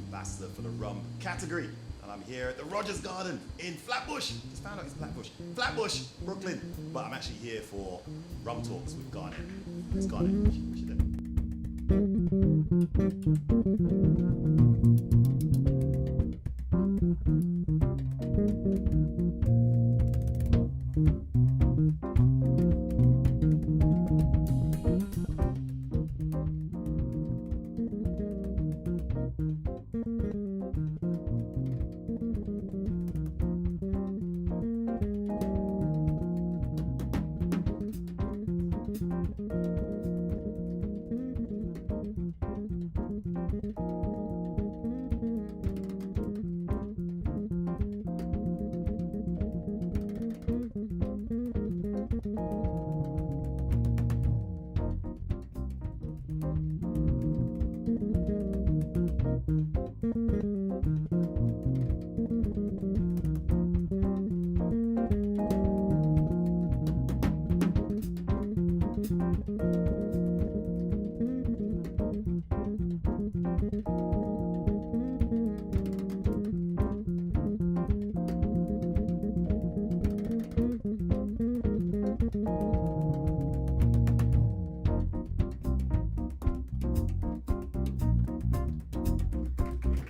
ambassador for the rum category. And I'm here at the Rogers Garden in Flatbush. Just found out it's Flatbush, Brooklyn. But I'm actually here for Rum Talks with Garnett. It's Garnett. What you doing?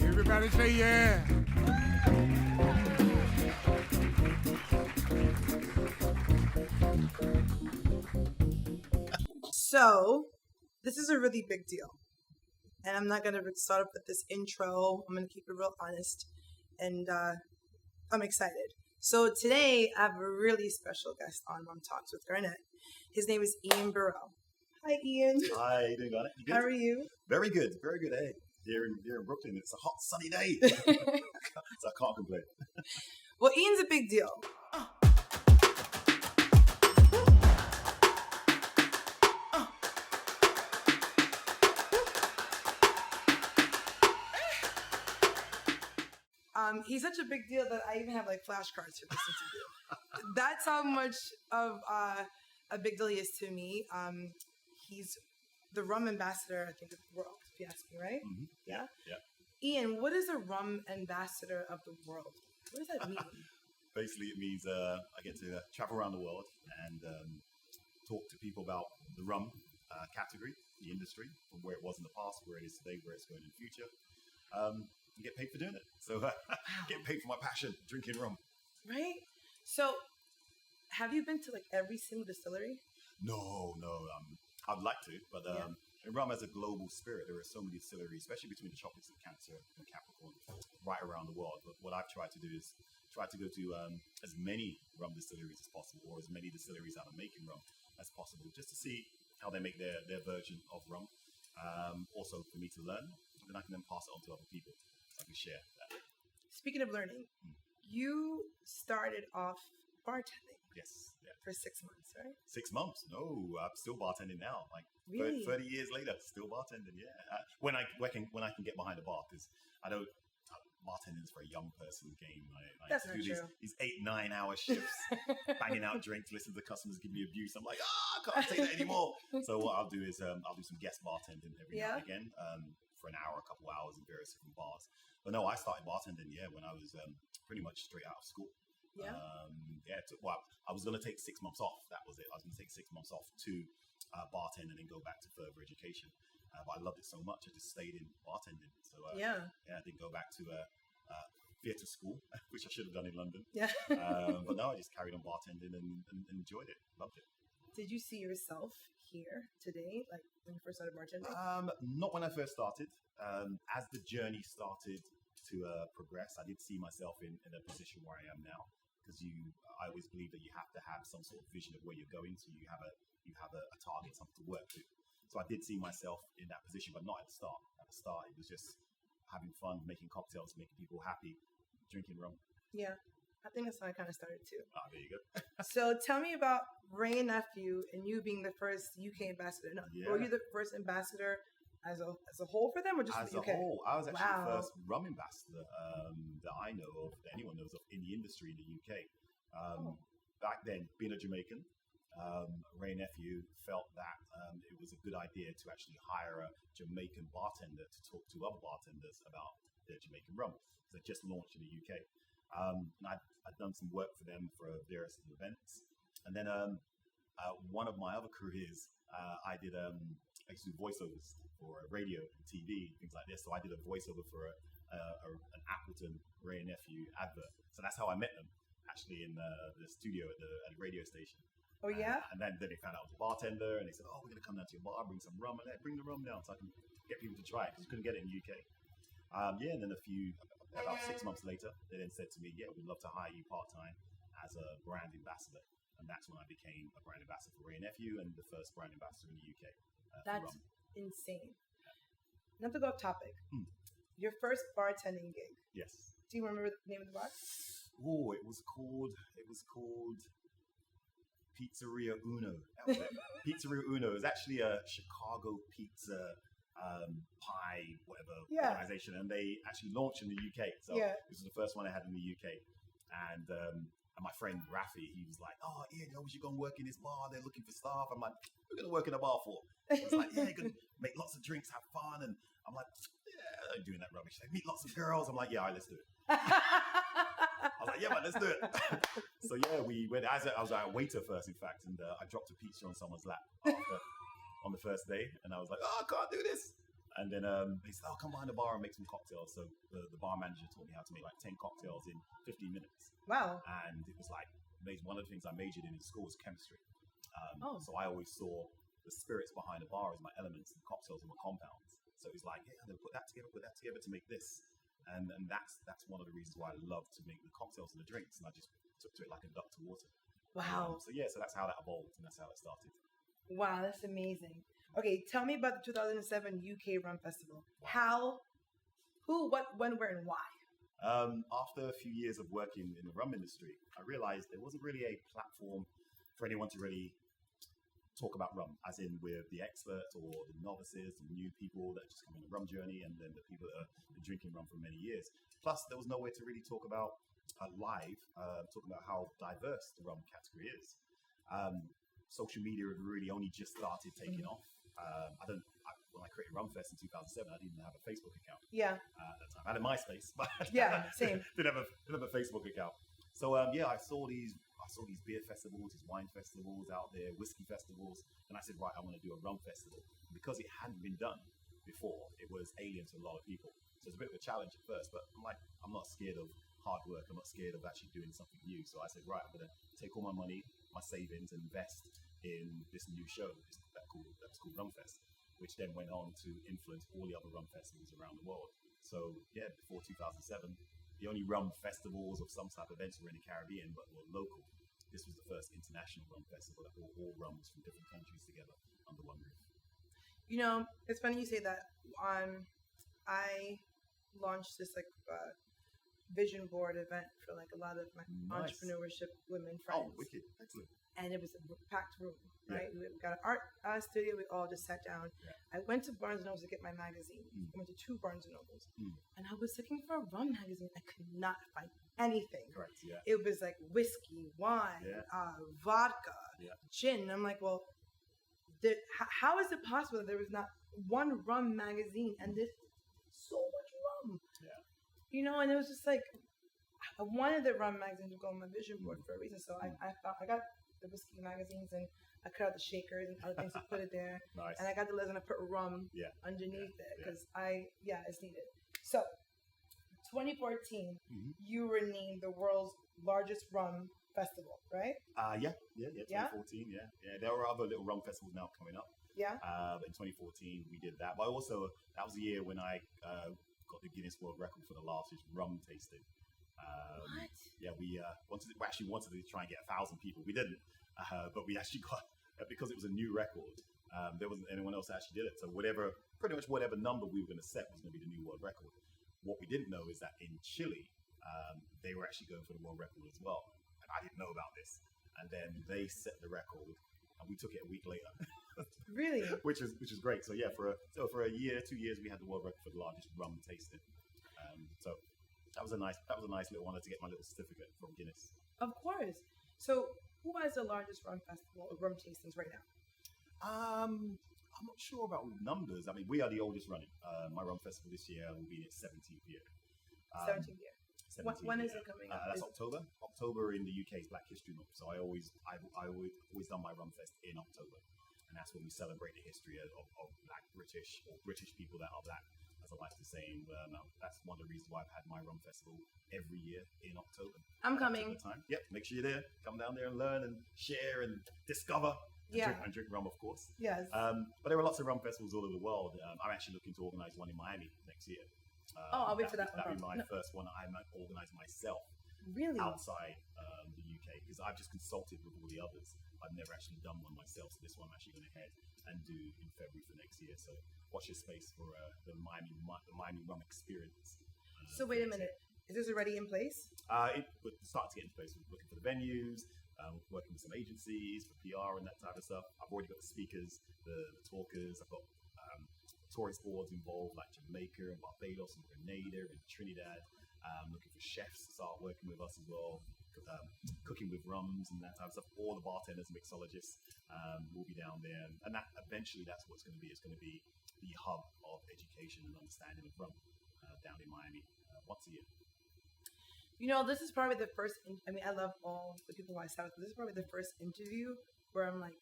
Everybody say yeah. So, this is a really big deal. And I'm not going to start off with this intro. I'm going to keep it real honest. And I'm excited. So, today I have a really special guest on Rum Talks with Garnett. His name is Ian Burrell. Hi, Ian. Hi, how you doing, Garnett? You good? How are you? Very good, hey. Here in Brooklyn, it's a hot, sunny day. So I can't complain. Well, Ian's a big deal. He's such a big deal that I even have like flashcards for this interview. That's how much of a big deal he is to me. He's the rum ambassador, I think, of the world, if you ask me, right? Mm-hmm. Yeah? Yeah. Ian, what is a rum ambassador of the world? What does that mean? Basically, it means I get to travel around the world and talk to people about the rum category, the industry, from where it was in the past, where it is today, where it's going in the future, and get paid for doing it. So get paid for my passion, drinking rum. Right? So, have you been to like every single distillery? No. I'd like to, but rum has a global spirit. There are so many distilleries, especially between the tropics of Cancer and Capricorn, right around the world. But what I've tried to do is try to go to as many rum distilleries as possible, or as many distilleries that are making rum as possible, just to see how they make their version of rum. Also for me to learn, and then I can then pass it on to other people, so I can share that. Speaking of learning, you started off bartending. Yes. Yeah. For 6 months, right? 6 months? No, I'm still bartending now. Like really? 30 years later, still bartending. Yeah, when I can get behind the bar, because I don't. Bartending is for a young person's game. That's I not do true. These 8-9 hour shifts, banging out drinks, listen to customers give me abuse. I'm like, I can't take that anymore. So what I'll do is I'll do some guest bartending every now and again for an hour, a couple hours in various different bars. But no, I started bartending when I was pretty much straight out of school. Yeah. I was going to take 6 months off. That was it. I was going to take 6 months off to bartend and then go back to further education. But I loved it so much, I just stayed in bartending. So I didn't go back to theatre school, which I should have done in London. Yeah. But no, I just carried on bartending and enjoyed it. Loved it. Did you see yourself here today, like when you first started bartending? Not when I first started. As the journey started to progress, I did see myself in a position where I am now. Because I always believe that you have to have some sort of vision of where you're going, so you have a target, something to work to. So I did see myself in that position, but not at the start. At the start, it was just having fun, making cocktails, making people happy, drinking rum. Yeah, I think that's how I kind of started too. There you go. So tell me about Ray and Nephew and you being the first UK ambassador. No, were you the first ambassador as a whole for them, or just as the UK? A whole? I was actually the first rum ambassador that I know of, that anyone knows of in the industry in the UK. Back then, being a Jamaican, Ray Nephew felt that it was a good idea to actually hire a Jamaican bartender to talk to other bartenders about their Jamaican rum. They just launched in the UK. And I'd done some work for them for various events. And then one of my other careers, I used to do voiceovers for radio and TV, things like this. So I did a voiceover for an Appleton Ray Nephew advert. So that's how I met them, actually, in the studio at the radio station. Oh, yeah? And then they found out I was a bartender, and they said, "Oh, we're going to come down to your bar, bring some rum, and bring the rum down so I can get people to try it, because you couldn't get it in the UK." And then about 6 months later, they then said to me, "Yeah, we'd love to hire you part-time as a brand ambassador." And that's when I became a brand ambassador for Ray Nephew and the first brand ambassador in the UK. That's insane. Not to go off topic. Your first bartending gig. Yes. Do you remember the name of the bar? Oh, it was called Pizzeria Uno. That was it. Pizzeria Uno. It was actually a Chicago pizza pie, whatever organization, and they actually launched in the UK. So this was the first one I had in the UK. And my friend Rafi, he was like, "Oh, Ian, we should go and work in this bar. They're looking for staff." I'm like, "We're going to work in a bar for?" He was like, "Yeah, you're going to make lots of drinks, have fun." And I'm like, "Yeah, I'm doing that rubbish. Like, meet lots of girls." I'm like, "Yeah, all right, let's do it." I was like, "Yeah, man, let's do it." So yeah, we went. I was a waiter first, in fact, and I dropped a pizza on someone's lap on the first day, and I was like, "Oh, I can't do this." And then he said, "Oh, come behind the bar and make some cocktails." So the bar manager taught me how to make like 10 cocktails in 15 minutes. Wow. And it was like amazing. One of the things I majored in school was chemistry. So I always saw the spirits behind the bar as my elements, and cocktails and my compounds. So it was like, yeah, I'm going to put that together to make this. And that's one of the reasons why I love to make the cocktails and the drinks. And I just took to it like a duck to water. Wow. So that's how that evolved, and that's how it started. Wow, that's amazing. Okay, tell me about the 2007 UK Rum Festival. How, who, what, when, where, and why? After a few years of working in the rum industry, I realized there wasn't really a platform for anyone to really talk about rum, as in with the experts or the novices, the new people that just come on the rum journey, and then the people that have been drinking rum for many years. Plus, there was no way to really talk about talking about how diverse the rum category is. Social media had really only just started taking off. When I created Rumfest in 2007, I didn't even have a Facebook account. Yeah. At that time, I had a MySpace, but same. didn't have a Facebook account. So I saw these beer festivals, these wine festivals out there, whiskey festivals, and I said, right, I want to do a rum festival. And because it hadn't been done before, it was alien to a lot of people. So it's a bit of a challenge at first, but I'm not scared of hard work. I'm not scared of actually doing something new. So I said, right, I'm going to take all my money, my savings, and invest in this new show that's called Rumfest, which then went on to influence all the other rum festivals around the world. So yeah, before 2007, the only rum festivals of some type of events were in the Caribbean, but were local. This was the first international rum festival that brought all rums from different countries together under one roof. You know, it's funny you say that. I launched this vision board event for a lot of my entrepreneurship women friends. Oh, wicked. Excellent. And it was a packed room, right? Yeah. We got an art studio. We all just sat down. Yeah. I went to Barnes & Noble to get my magazine. I went to 2 Barnes & Nobles. And I was looking for a rum magazine. I could not find anything. Correct, yeah. It was like whiskey, wine, vodka, gin. And I'm like, well, how is it possible that there was not one rum magazine and there's so much rum? Yeah. You know, and it was just like, I wanted the rum magazine to go on my vision board for a reason. So I got the whiskey magazines, and I cut out the shakers and other things to put it there. Nice. And I got the legs and I put rum underneath it because it's needed. So 2014, you were named the world's largest rum festival, right? 2014, yeah. There were other little rum festivals now coming up. Yeah. In 2014, we did that. But also, that was the year when I got the Guinness World Record for the largest rum tasting. What? Yeah, we actually wanted to try and get 1,000 people. We didn't, but we actually got, because it was a new record, there wasn't anyone else that actually did it. So pretty much whatever number we were going to set was going to be the new world record. What we didn't know is that in Chile, they were actually going for the world record as well. And I didn't know about this. And then they set the record, and we took it a week later. Really? which is great. So yeah, for a year, 2 years, we had the world record for the largest rum tasting. So that was a nice little one to get my little certificate from Guinness. Of course. So who has the largest rum festival or rum tastings right now? I'm not sure about numbers. I mean, we are the oldest running. My rum festival this year will be in its 17th year. 17th year. 17th When year. is it coming up? That's October. October in the UK is Black History Month, so I've always done my rum fest in October, and that's when we celebrate the history of Black British or British people that are Black, as I like to say. And that's one of the reasons why I've had my rum festival every year in October. I'm coming. Yep, make sure you're there. Come down there and learn and share and discover. And drink rum, of course. Yes. But there are lots of rum festivals all over the world. I'm actually looking to organise one in Miami next year. I'll wait for that one. That'll be my first one I might organise myself. Really? Outside the UK, because I've just consulted with all the others. I've never actually done one myself, so this one I'm actually going to head and do in February for next year. So watch your space for the Miami rum experience. So wait a minute. Is this already in place? We're starting to get in place. We're looking for the venues, working with some agencies for PR and that type of stuff. I've already got the speakers, the talkers. I've got tourist boards involved, like Jamaica and Barbados and Grenada and Trinidad. Looking for chefs to start working with us as well, cooking with rums and that type of stuff. All the bartenders and mixologists will be down there, and that eventually that's what it's going to be. It's going to be the hub of education and understanding of rum down in Miami once a year. You know, this is probably the first. I love all the people who I sat with. This is probably the first interview where I'm like,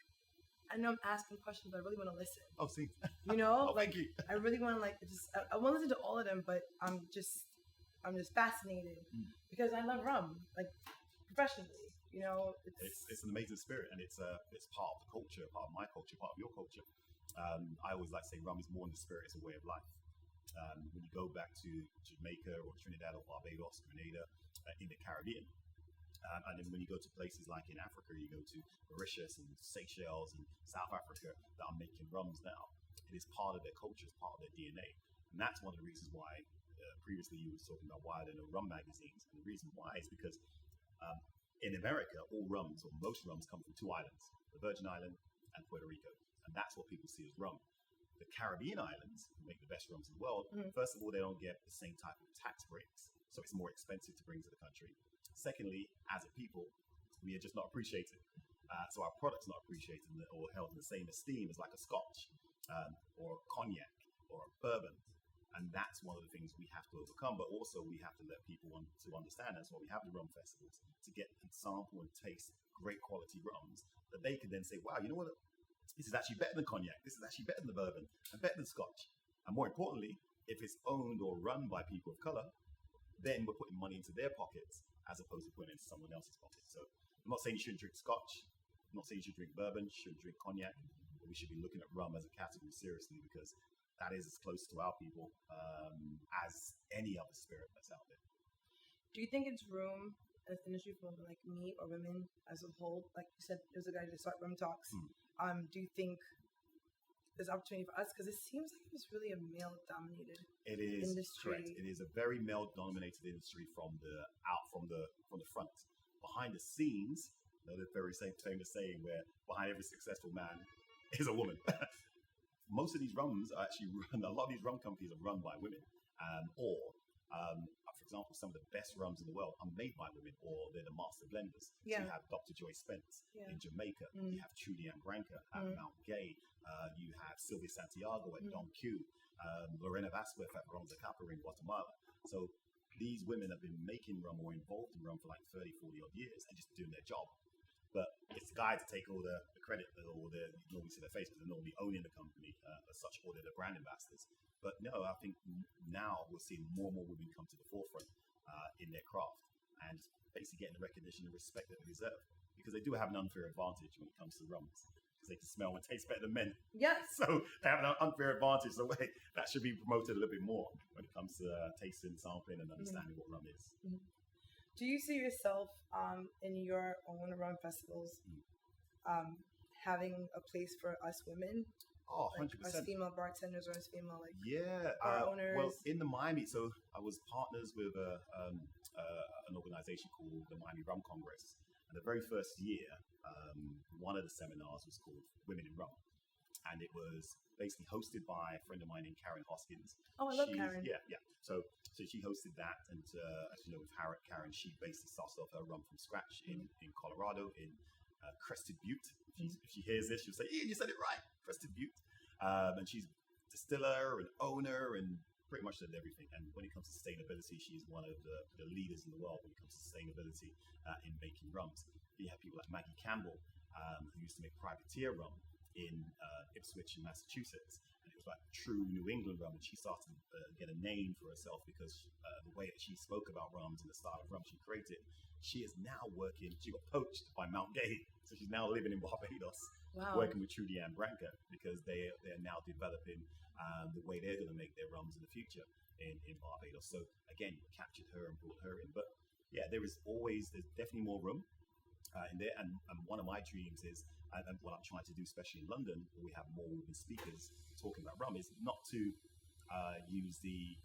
I know I'm asking questions, but I really want to listen. Oh, see. You know, thank you. I really want to I want to listen to all of them, but I'm just fascinated because I love rum, like professionally. You know, it's an amazing spirit, and it's part of the culture, part of my culture, part of your culture. I always like to say rum is more than the spirit; it's a way of life. When you go back to Jamaica or Trinidad or Barbados, Grenada, in the Caribbean, and then when you go to places like in Africa, you go to Mauritius and Seychelles and South Africa that are making rums now. It is part of their culture, it's part of their DNA, and that's one of the reasons why previously you were talking about why there are no rum magazines. And the reason why is because in America, all rums or most rums come from two islands: the Virgin Island and Puerto Rico, and that's what people see as rum. The Caribbean islands make the best rums in the world. First of all, they don't get the same type of tax breaks, so it's more expensive to bring to the country. Secondly, as a people, we are just not appreciated. So our product's not appreciated or held in the same esteem as like a Scotch or a cognac or a bourbon. And that's one of the things we have to overcome, but also we have to let people to understand. That's why we have the rum festivals, to get and sample and taste great quality rums that they can then say, wow, you know what? This is actually better than cognac. This is actually better than the bourbon and better than Scotch. And more importantly, if it's owned or run by people of color, then we're putting money into their pockets as opposed to putting it into someone else's pockets. So I'm not saying you shouldn't drink Scotch. I'm not saying you should drink bourbon, you shouldn't drink cognac. But we should be looking at rum as a category seriously because that is as close to our people as any other spirit that's out there. Do you think it's room in this industry for women like me or women as a whole? Like you said, there's a guy to start Rum Talks. Do you think there's opportunity for us? Because it seems like it's really a male-dominated industry. Correct. It is a very male-dominated industry from the front. Behind the scenes, the very same famous saying where behind every successful man is a woman. Most of these rums are actually run. A lot of these rum companies are run by women, for example, some of the best rums in the world are made by women, or they're the master blenders. Yeah. So you have Dr. Joy Spence in Jamaica. You have Trudy Ann Branca at Mount Gay. You have Sylvia Santiago at Don Q. Lorena Vasquez at Ron Zacapa in Guatemala. So these women have been making rum or involved in rum for like 30, 40 odd years and just doing their job. But it's the guy to take all the credit, or you normally see their face because they're normally owning the company as such, or they're the brand ambassadors. But no, I think now we're seeing more and more women come to the forefront in their craft and basically getting the recognition and respect that they deserve, because they do have an unfair advantage when it comes to rums, because they can smell and taste better than men. Yes. So they have an unfair advantage. So that should be promoted a little bit more when it comes to tasting, sampling, and understanding what rum is. Do you see yourself in your own rum festivals having a place for us women? Oh, 100%. Like us female bartenders or us female bar owners? Well, in the Miami, so I was partners with an organization called the Miami Rum Congress. And the very first year, one of the seminars was called Women in Rum. And it was basically hosted by a friend of mine named Karen Hoskins. Oh, I love Karen. Yeah. So she hosted that, and as you know, with Karen, she basically started off her rum from scratch in Colorado, in Crested Butte. If she hears this, she'll say, Ian, you said it right, Crested Butte. And she's distiller and owner and pretty much did everything. And when it comes to sustainability, she's one of the leaders in the world when it comes to sustainability in making rums. You have people like Maggie Campbell, who used to make privateer rum in Ipswich in Massachusetts. And it was like true New England rum. And she started to get a name for herself because the way that she spoke about rums and the style of rum she created. She is now working, she got poached by Mount Gay. So she's now living in Barbados, working with Trudy Ann Branca because they're now developing the way they're going to make their rums in the future in Barbados. So again, captured her and brought her in. But yeah, there's definitely more room in there. And one of my dreams is, and what I'm trying to do, especially in London, where we have more women speakers talking about rum, is not to use the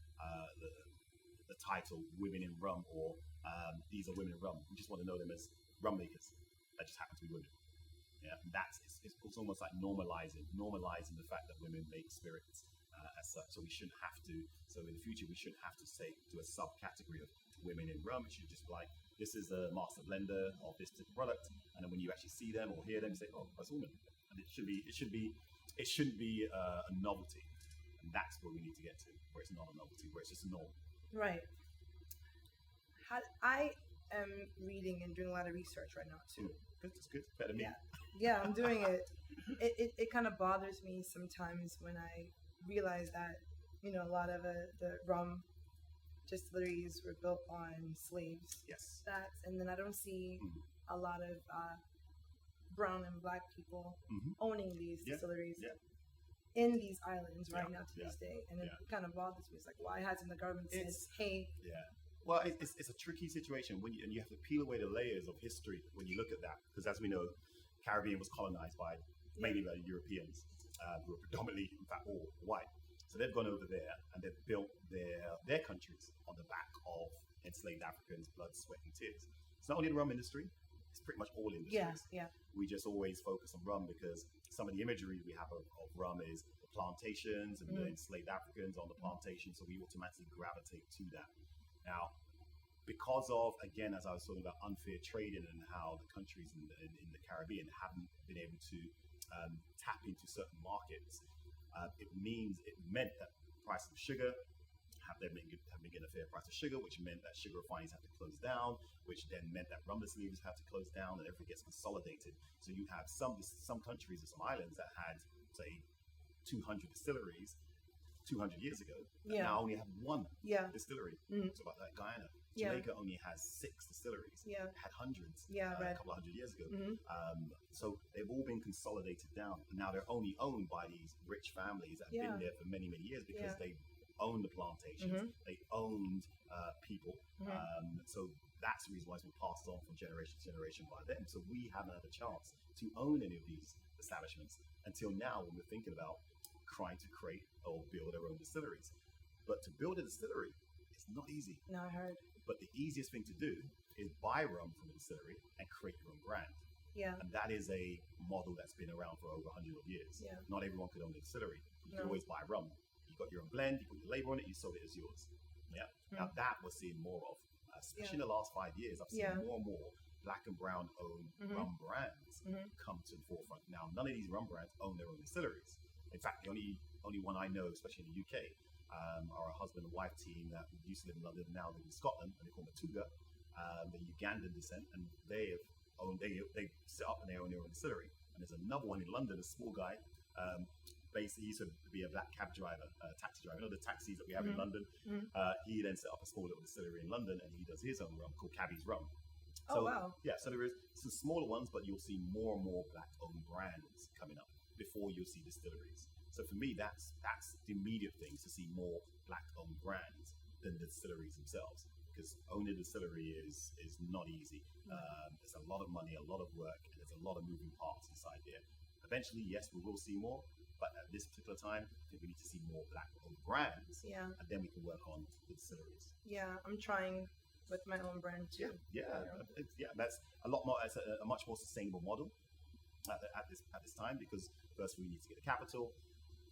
title "Women in Rum" or "These are women in rum." We just want to know them as rum makers that just happen to be women. Yeah, and it's almost like normalizing the fact that women make spirits as such. So we shouldn't have to. So in the future, we shouldn't have to say do a subcategory of women in rum. It should just be like, this is a master blender of this particular product, and then when you actually see them or hear them, you say, oh, that's a woman. And it shouldn't be a novelty, and that's where we need to get to, where it's not a novelty, where it's just a norm. Right. I am reading and doing a lot of research right now too. That's good. Better than me. Yeah, I'm doing it. It kind of bothers me sometimes when I realize that, a lot of the rum distilleries were built on slaves. Yes. And then I don't see a lot of brown and black people owning these distilleries in these islands right now to this day. And it kind of bothers me. It's like, why hasn't the government said, hey? Yeah. Well, it's a tricky situation and you have to peel away the layers of history when you look at that. Because as we know, Caribbean was colonized by mainly by Europeans who were predominantly, in fact, all white. So they've gone over there and they've built their countries on the back of enslaved Africans' blood, sweat, and tears. It's not only the rum industry; it's pretty much all industries. Yeah. We just always focus on rum because some of the imagery we have of rum is the plantations and the enslaved Africans on the plantation. So we automatically gravitate to that. Now, because of, again, as I was talking about unfair trading and how the countries in the Caribbean haven't been able to tap into certain markets, it meant that price of sugar have been given a fair price of sugar, which meant that sugar refineries had to close down, which then meant that rum distilleries had to close down, and everything gets consolidated. So you have some countries or some islands that had, say, 200 distilleries 200 years ago that now only have one distillery. So like Guyana. Jamaica only has 6 distilleries. Had hundreds a couple of hundred years ago. So they've all been consolidated down. And now they're only owned by these rich families that have been there for many, many years because they owned the plantations. They owned people. So that's the reason why it's been passed on from generation to generation by them. So we haven't had a chance to own any of these establishments until now when we're thinking about trying to create or build our own distilleries. But to build a distillery, it's not easy. No, I heard. But the easiest thing to do is buy rum from a distillery and create your own brand. Yeah. And that is a model that's been around for over 100 years. Yeah. Not everyone could own a distillery. You can always buy rum. You got your own blend, you put your label on it, you sold it as yours. Yeah. Now that we're seeing more of, especially in the last 5 years. I've seen more and more black and brown owned rum brands come to the forefront. Now, none of these rum brands own their own distilleries. In fact, the only one I know, especially in the UK, are a husband and wife team that used to live in London, now live in Scotland, and they call Matuga. They're Ugandan descent, and they set up and they own their own distillery. And there's another one in London, a small guy. Basically, he used to be a black cab driver, taxi driver. You know the taxis that we have in London? He then set up a small little distillery in London, and he does his own rum called Cabby's Rum. So, wow. Yeah, so there is some smaller ones, but you'll see more and more black-owned brands coming up before you'll see distilleries. So for me, that's the immediate thing, to see more black-owned brands than the distilleries themselves. Because owning a distillery is not easy. There's a lot of money, a lot of work, and there's a lot of moving parts inside there. Eventually, yes, we will see more, but at this particular time, I think we need to see more black-owned brands, and then we can work on the distilleries. Yeah, I'm trying with my own brand too. That's a lot more. It's a much more sustainable model at this time, because first we need to get the capital.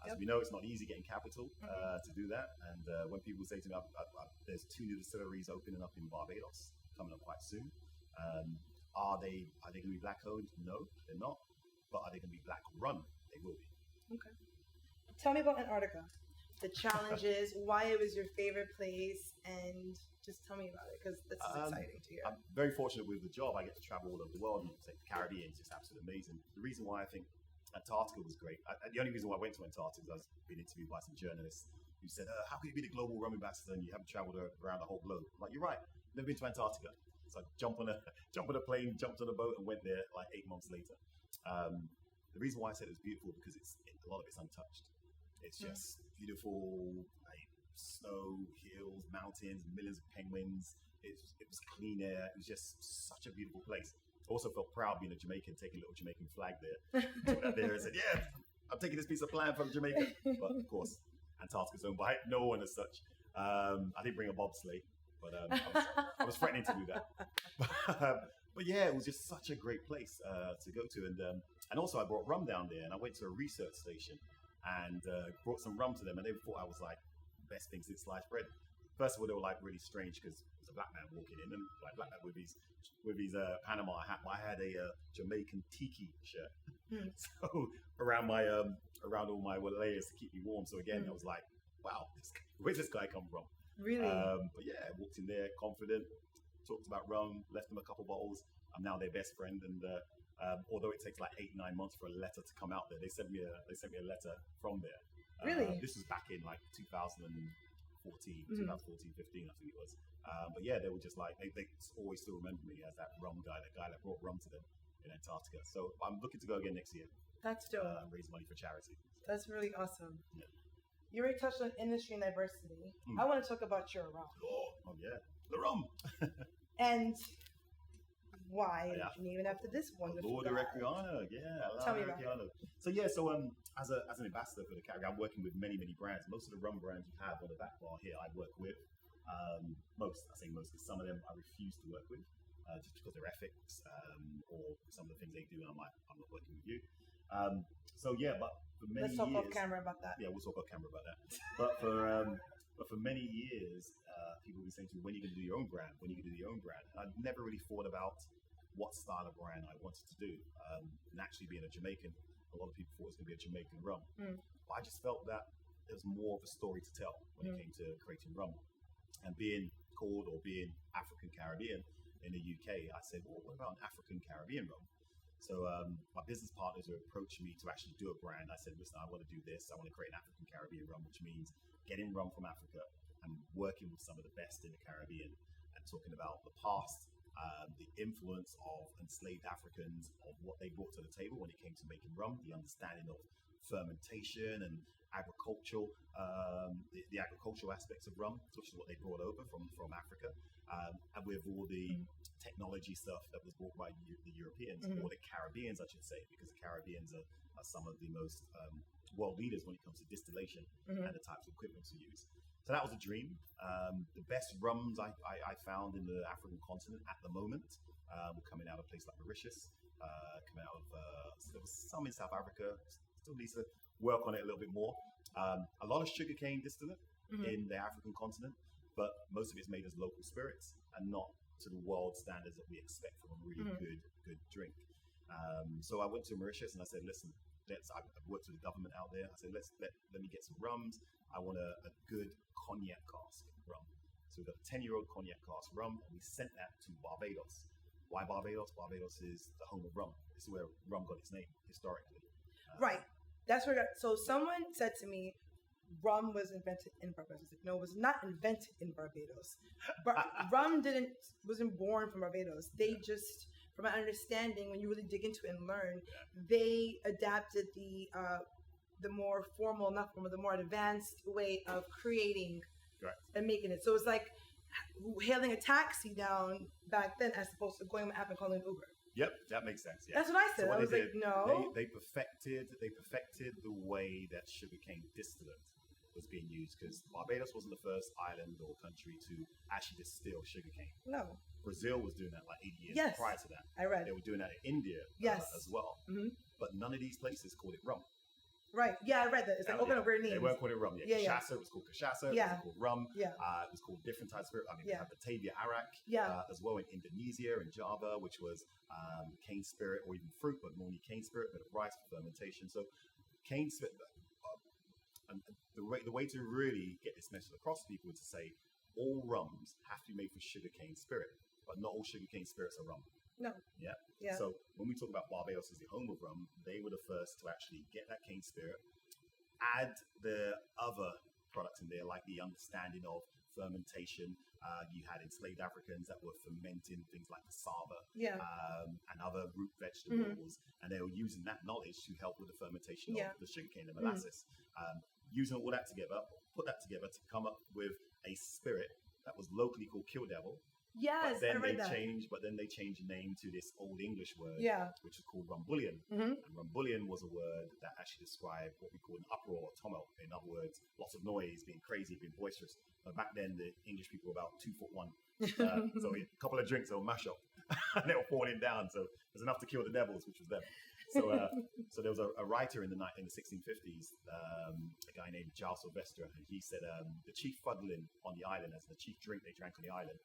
As we know, it's not easy getting capital to do that. And when people say to me, there's 2 new distilleries opening up in Barbados coming up quite soon. Are they going to be black owned? No, they're not. But are they going to be black run? They will be. Okay. Tell me about Antarctica. The challenges, why it was your favorite place, and just tell me about it because this is exciting to hear. I'm very fortunate with the job. I get to travel all over the world and the Caribbean is just absolutely amazing. The reason why I think Antarctica was great, the only reason why I went to Antarctica is I was being interviewed by some journalists who said, how can you be the global rum ambassador and you haven't traveled around the whole globe? I'm like, you're right, never been to Antarctica. So I jumped on a plane, jumped on a boat and went there like 8 months later. The reason why I said it was beautiful because a lot of it's untouched. It's just beautiful, like snow, hills, mountains, millions of penguins. It was clean air. It was just such a beautiful place. I also felt proud being a Jamaican, taking a little Jamaican flag there. Took that there and said, yeah, I'm taking this piece of land from Jamaica. But of course, Antarctica's owned by no one as such. I didn't bring a bobsleigh, but I was threatening to do that. But yeah, it was just such a great place to go to. And also I brought rum down there and I went to a research station and brought some rum to them, and they thought I was like the best thing since sliced bread. First of all, they were like really strange because it was a black man walking in, and like black man with his Panama hat. But I had a Jamaican tiki shirt, so around all my layers to keep me warm. So again, I was like, wow, where's this guy come from? Really? But yeah, I walked in there confident, talked about rum, left them a couple bottles. I'm now their best friend, and although it takes like 8-9 months for a letter to come out there, they sent me a letter from there. Really? This was back in like 2014, 15, I think it was. But yeah, they were just like they always still remember me as that rum guy, that guy that brought rum to them in Antarctica. So I'm looking to go again next year. That's dope. Raise money for charity. That's really awesome. Yeah. You already touched on industry and diversity. I want to talk about your rum. Oh yeah, the rum. And why did you name it after this wonderful Lord guy? Recreano, yeah. Tell me about it. So as an ambassador for the Caribbean, I'm working with many brands. Most of the rum brands you have on the back bar here, I work with. Most, because some of them I refuse to work with, just because of their ethics or some of the things they do, and I'm like, I'm not working with you. But for many Let's talk years, off camera about that. Yeah, we'll talk off camera about that. But for many years, people have been saying to me, when are you going to do your own brand? When are you going to do your own brand? And I've never really thought about what style of brand I wanted to do. Naturally, being a Jamaican, a lot of people thought it was going to be a Jamaican rum. But I just felt that there was more of a story to tell when it came to creating rum. And being called or being African Caribbean in the UK, I said, well, what about an African Caribbean rum? So my business partners who approached me to actually do a brand, I said, listen, I want to do this. I want to create an African Caribbean rum, which means getting rum from Africa and working with some of the best in the Caribbean and talking about the past, the influence of enslaved Africans, of what they brought to the table when it came to making rum, the understanding of fermentation and agricultural, the agricultural aspects of rum, which is what they brought over from Africa, and with all the technology stuff that was brought by the Europeans, or the Caribbeans, I should say, because the Caribbeans are some of the most world leaders when it comes to distillation and the types of equipment to use. So that was a dream. The best rums I found in the African continent at the moment were coming out of a place like Mauritius, coming out of there was some in South Africa. Still needs to work on it a little bit more. A lot of sugarcane distillate in the African continent, but most of it's made as local spirits and not to the world standards that we expect from a really good drink. So I went to Mauritius and I said, listen, I've worked with the government out there. I said, let me get some rums. I want a good cognac cask rum. So we've got a 10-year-old cognac cask rum, and we sent that to Barbados. Why Barbados? Barbados is the home of rum. This is where rum got its name historically. Right. That's where so someone said to me, rum was invented in Barbados. I was like, no, it was not invented in Barbados. But rum wasn't born from Barbados. They just, from my understanding, when you really dig into it and learn, they adapted the more formal, not formal, the more advanced way of creating and making it. So it's like hailing a taxi down back then as opposed to going up and calling an Uber. Yep, that makes sense. Yeah. That's what I said. So I was like, no. They perfected the way that sugarcane distillate was being used, because Barbados wasn't the first island or country to actually distill sugarcane. No. Brazil was doing that like 80 years prior to that. I read. They were doing that in India as well. But none of these places called it rum. Right. Yeah, I read that. It's like all kind of weird names. They weren't calling it rum. Yeah, yeah. Cachaça, it was called cachaça. Yeah. It was called rum. Yeah. It was called different types of spirit. I mean, we had Batavia Arak as well in Indonesia and Java, which was cane spirit or even fruit, but mainly cane spirit, but of rice for fermentation. So cane spirit, and the way to really get this message across to people is to say all rums have to be made from sugarcane spirit, but not all sugarcane spirits are rum. No. Yeah. Yeah. So when we talk about Barbados as the home of rum, they were the first to actually get that cane spirit, add the other products in there, like the understanding of fermentation. You had enslaved Africans that were fermenting things like cassava and other root vegetables, and they were using that knowledge to help with the fermentation of the sugarcane and molasses. Using all that together, put that together to come up with a spirit that was locally called Kill Devil. Yes, but then I read that. they changed the name to this Old English word, which is called rumbullion. And rumbullion was a word that actually described what we call an uproar or tumult. In other words, lots of noise, being crazy, being boisterous. But back then, the English people were about 2'1", so a couple of drinks, they'll mash up, and they were falling down. So there's enough to kill the devils, which was them. So there was a writer in the 1650s, a guy named Giles Sylvester, and he said the chief fuddling on the island, as the chief drink they drank on the island,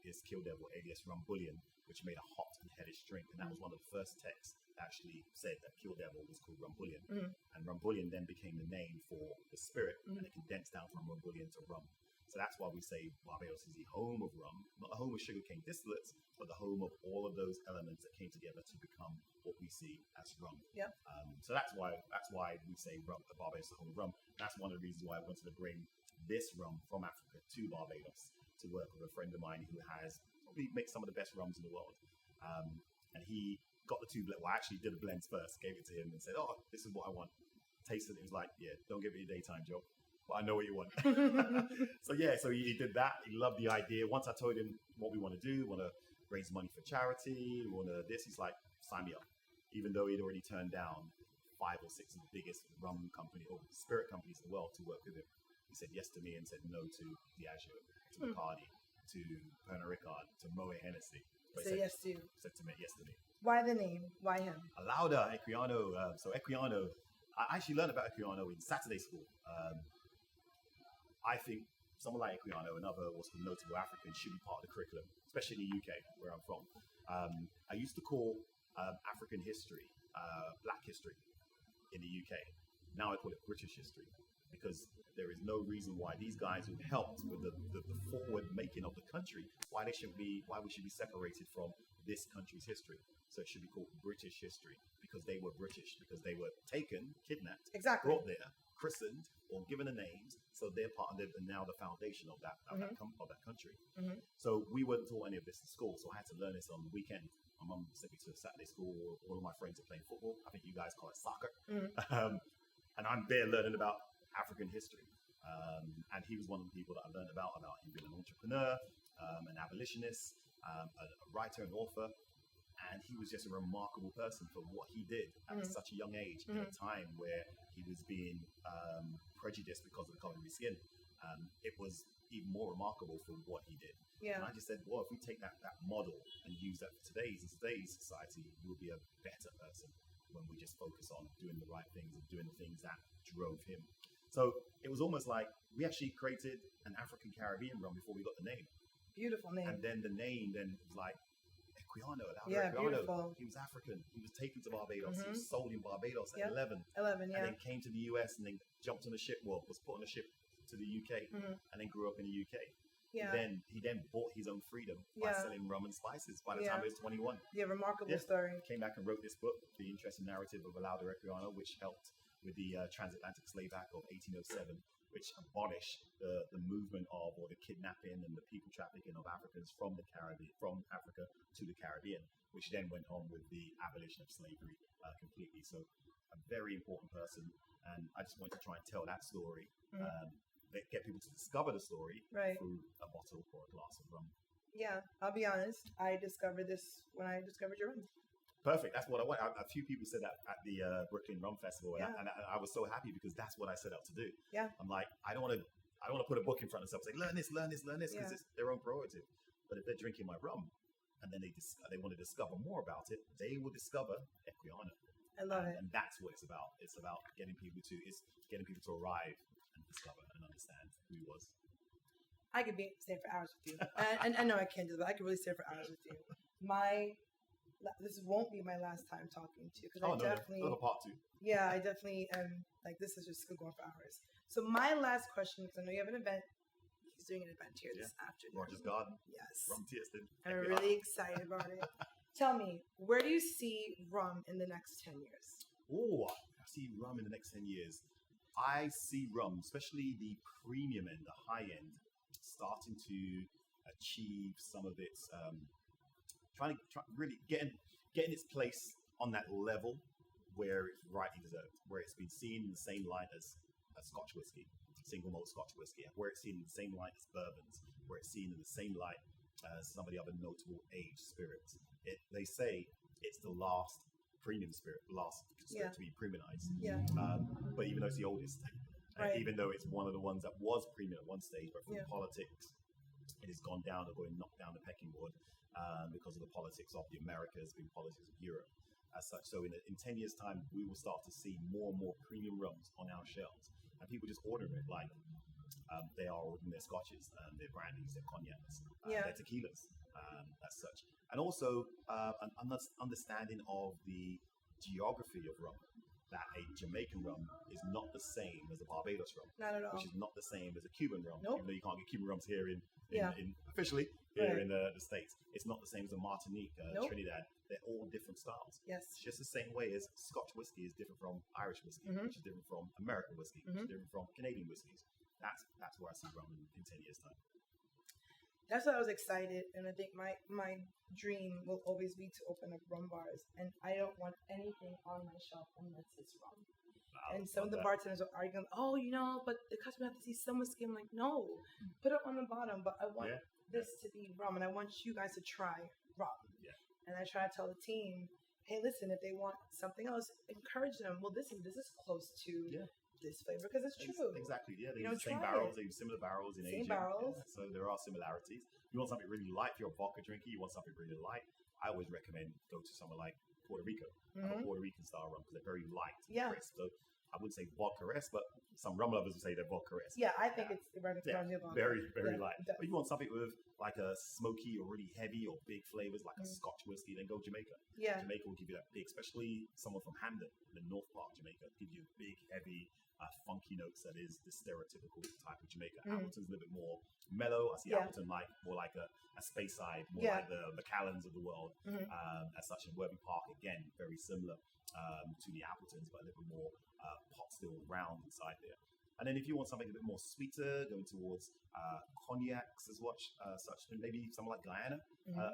is Kill Devil, alias rumbullion, which made a hot and hellish drink, and that was one of the first texts that actually said that Kill Devil was called rumbullion, and rumbullion then became the name for the spirit, and it condensed down from rumbullion to rum. So that's why we say Barbados is the home of rum, not the home of sugarcane distillates, but the home of all of those elements that came together to become what we see as rum. Yep. So that's why we say rum, Barbados is the home of rum. That's one of the reasons why I wanted to bring this rum from Africa to Barbados to work with a friend of mine who has probably makes some of the best rums in the world. And he got the two blends. Well, I actually did the blends first, gave it to him, and said, "Oh, this is what I want." Tasted it. He was like, "Yeah, don't give me a daytime job, but I know what you want." So he did that. He loved the idea. Once I told him what we want to do, we want to raise money for charity, we want to this, he's like, "Sign me up." Even though he'd already turned down 5 or 6 of the biggest rum company or spirit companies in the world to work with him. He said yes to me and said no to Diageo, to Bacardi, to Pernod Ricard, to Moet Hennessy. But Say yes to you. Said to me yes to me. Why the name? Why him? Alauda, Equiano. So Equiano, I actually learned about Equiano in Saturday school. I think someone like Equiano and other what's called notable Africans should be part of the curriculum, especially in the UK, where I'm from. I used to call African history Black history in the UK. Now I call it British history, because there is no reason why these guys who helped with the forward making of the country, why we should be separated from this country's history. So it should be called British history, because they were British, because they were taken, kidnapped, brought there, christened, or given the names. So they're part of now the foundation of that country. So we weren't taught any of this in school. So I had to learn this on the weekend. My mum sent me to a Saturday school. All of my friends are playing football. I think you guys call it soccer. And I'm there learning about African history. And he was one of the people that I learned about him being an entrepreneur, an abolitionist, a writer and author. And he was just a remarkable person for what he did at such a young age, in a time where he was being prejudiced because of the color of his skin. It was even more remarkable for what he did. Yeah. And I just said, well, if we take that model and use that for today's society, we'll be a better person when we just focus on doing the right things and doing the things that drove him. So it was almost like we actually created an African Caribbean rum before we got the name. Beautiful name. And then the name was like Equiano. Beautiful. He was African. He was taken to Barbados. He was sold in Barbados at 11. 11, yeah. And then came to the US and then jumped on a ship, was put on a ship to the UK and then grew up in the UK. Yeah. He then bought his own freedom by selling rum and spices by the time he was 21. Yeah, remarkable story. Came back and wrote this book, The Interesting Narrative of Alauda Equiano, which helped with the Transatlantic Slave Act of 1807, which abolished the movement of, or the kidnapping and the people trafficking of Africans from the Caribbean, from Africa to the Caribbean, which then went on with the abolition of slavery completely. So a very important person, and I just wanted to try and tell that story. Get people to discover the story through a bottle or a glass of rum. Yeah, I'll be honest. I discovered this when I discovered your rum. Perfect. That's what I want. A few people said that at the Brooklyn Rum Festival, and I was so happy because that's what I set out to do. Yeah. I'm like, I don't want to put a book in front of themselves and say, learn this, because it's their own prerogative. But if they're drinking my rum and then they want to discover more about it, they will discover Equiano. I love it. And that's what it's about. It's about getting people to arrive and discover and understand who he was. I could stay for hours with you. And I know I can't do that. I could really stay for hours with you. This won't be my last time talking to you because I definitely no, part two. Yeah, I definitely am. Like, this is just going for hours. So my last question, because I know you have an event. He's doing an event here this afternoon. Roger's Garden. Yes. Rum Tasting. I'm really excited about it. Tell me, where do you see rum in the next 10 years? Oh, I see rum in the next 10 years. I see rum, especially the premium end, the high end, starting to achieve some of its, really getting its place on that level where it's rightly deserved, where it's been seen in the same light as Scotch whiskey, single malt Scotch whiskey, where it's seen in the same light as bourbons, where it's seen in the same light as some of the other notable aged spirits. They say it's the last premium spirit, to be premiumized. Yeah. But even though it's the oldest, right. even though it's one of the ones that was premium at one stage, but through politics, it has gone down or going knocked down the pecking order because of the politics of the Americas, being politics of Europe. As such, so in 10 years' time, we will start to see more and more premium rums on our shelves, and people just order it like they are ordering their scotches, their brandies, their cognacs, their tequilas, as such, and also an understanding of the geography of rum. That a Jamaican rum is not the same as a Barbados rum. Not at all. Which is not the same as a Cuban rum. Nope. Even though you can't get Cuban rums here in officially here in the States. It's not the same as a Martinique, Trinidad. They're all different styles. Yes. It's just the same way as Scotch whiskey is different from Irish whiskey, which is different from American whiskey, which is different from Canadian whiskies. That's where I see rum in 10 years' time. That's why I was excited, and I think my dream will always be to open up rum bars, and I don't want anything on my shelf unless it's rum. And some of the bartenders are arguing, but the customer has to see some whiskey. I'm like, no, put it on the bottom, but I want this to be rum, and I want you guys to try rum. Yeah. And I try to tell the team, hey, listen, if they want something else, encourage them. Well, this is close to this flavor because it's true. Exactly, yeah. They use the same barrels, they use similar barrels in aging. Same barrels. Yeah, so there are similarities. You want something really light, if you're a vodka drinker, you want something really light. I always recommend go to somewhere like Puerto Rico, a Puerto Rican style rum, because they're very light and crisp. So I wouldn't say vodka-esque, but some rum lovers would say they're vodka-esque. Yeah, I think it's very, very light. But you want something with like a smoky or really heavy or big flavors, like a Scotch whiskey, then go Jamaica. Yeah. Jamaica will give you that big, especially someone from Hamden, the North Part of Jamaica, give you big, heavy, funky notes that is the stereotypical type of Jamaica. Appleton's a little bit more mellow. I see Appleton more like a space side, more like the Macallans of the world, as such. In Worthy Park, again, very similar to the Appletons, but a little bit more pot still round inside there. And then if you want something a bit more sweeter, going towards cognacs as such, then maybe something like Guyana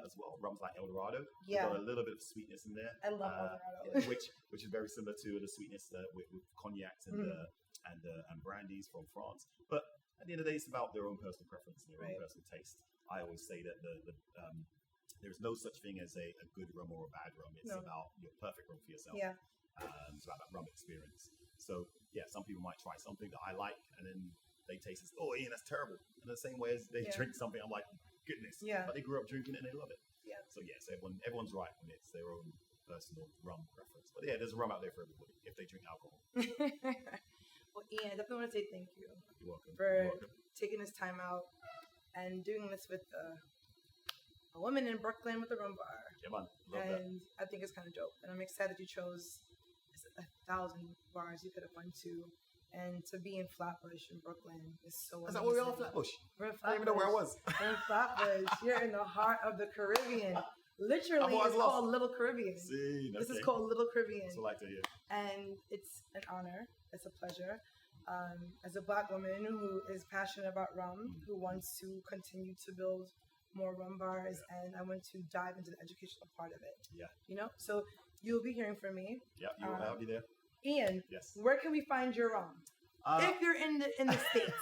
as well. Rums like El Dorado. Got a little bit of sweetness in there. I love El Dorado. which is very similar to the sweetness with cognacs and brandies from France. But at the end of the day, it's about their own personal preference and their own personal taste. I always say that there's no such thing as a good rum or a bad rum. It's about your perfect rum for yourself. Yeah. It's about that rum experience. So, some people might try something that I like, and then they taste it. Oh, Ian, that's terrible. In the same way as they drink something, I'm like, goodness. Yeah. But they grew up drinking it and they love it. Yeah. So, so everyone's right when it's their own personal rum preference. But there's rum out there for everybody if they drink alcohol. Well, Ian, I definitely want to say thank you. You're welcome. For taking this time out and doing this with a woman in Brooklyn with a rum bar. Yeah, man. Love and that. I think it's kind of dope. And I'm excited that you chose 1,000 bars you could have went to. And to be in Flatbush in Brooklyn is so amazing. Is that where we are in Flatbush? We're in Flatbush. I don't even know where I was. We're in Flatbush. You're in the heart of the Caribbean. Literally, it's called Little Caribbean. This is called Little Caribbean. That's what I like to hear. And it's an honor. It's a pleasure. As a Black woman who is passionate about rum, who wants to continue to build more rum bars, and I want to dive into the educational part of it. Yeah. So you'll be hearing from me. Yeah, I'll be there. Ian, where can we find your rum? If you're in the States.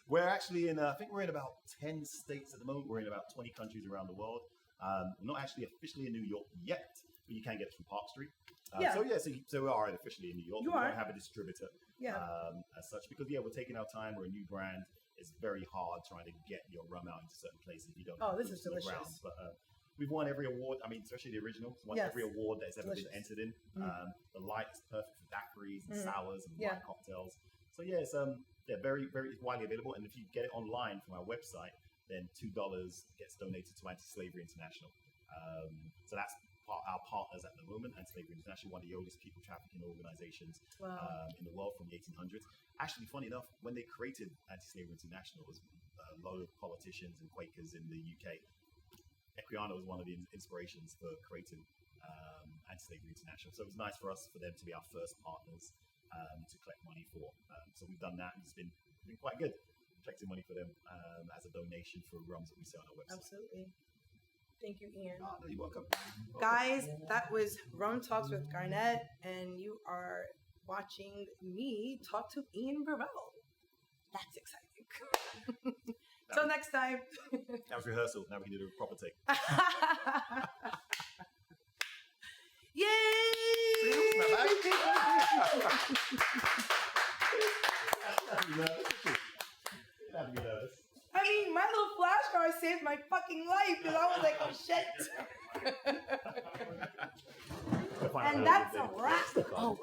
We're actually in, I think we're in about 10 states at the moment. We're in about 20 countries around the world. We're not actually officially in New York yet, but you can get it from Park Street. So we are officially in New York. We don't have a distributor as such because, we're taking our time. We're a new brand. It's very hard trying to get your rum out into certain places if you don't. Oh, this is delicious. But we've won every award. I mean, especially the original. Won every award that's ever been entered in. The light is perfect for daiquiris and sours and white cocktails. So yeah, it's very, very widely available. And if you get it online from our website, then $2 gets donated to Anti-Slavery International. So that's our partners at the moment. Anti-Slavery International, one of the oldest people trafficking organizations in the world from the 1800s. Actually, funny enough, when they created Anti-Slavery International, it was a lot of politicians and Quakers in the UK. Equiano was one of the inspirations for creating Anti-Slavery International. So it was nice for them to be our first partners to collect money for. So we've done that, and it's been quite good, collecting money for them as a donation for rums that we sell on our website. Absolutely. Thank you, Ian. Oh, you're welcome. Guys, that was Rum Talks with Garnett, and you are watching me talk to Ian Burrell. That's exciting. Till next time. That was rehearsal. Now we can do the proper take. Yay! I mean, my little flashcard saved my fucking life because I was like, oh shit. And that's a wrap. Oh.